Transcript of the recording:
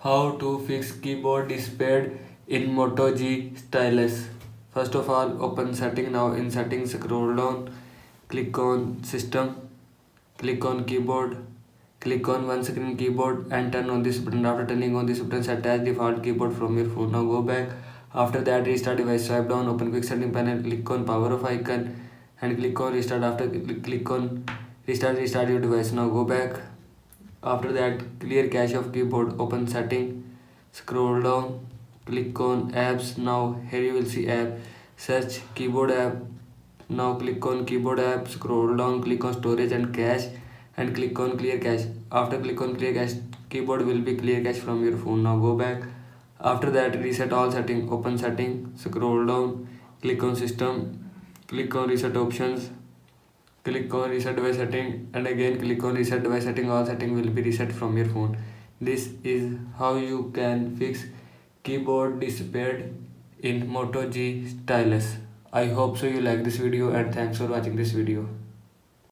How to fix keyboard disappeared in Moto G Stylus. First of all, open setting. Now in settings, scroll down, click on system, click on keyboard, click on one screen keyboard and turn on this button. After turning on this button, set as default keyboard from your phone. Now go back. After that, restart device, swipe down, open quick setting panel, click on power off icon and click on restart. After click on restart your device. Now go back. After that, clear cache of keyboard, open setting, scroll down, click on apps. Now here you will see app, search keyboard app. Now click on keyboard app, scroll down, click on storage and cache and click on clear cache. After click on clear cache, keyboard will be clear cache from your phone. Now go back. After that, reset all setting, open setting, scroll down, click on system, click on reset options, click on reset device setting and again click on reset device setting. All setting will be reset from your phone. This is how you can fix keyboard disappeared in Moto G Stylus. I hope so you like this video and thanks for watching this video.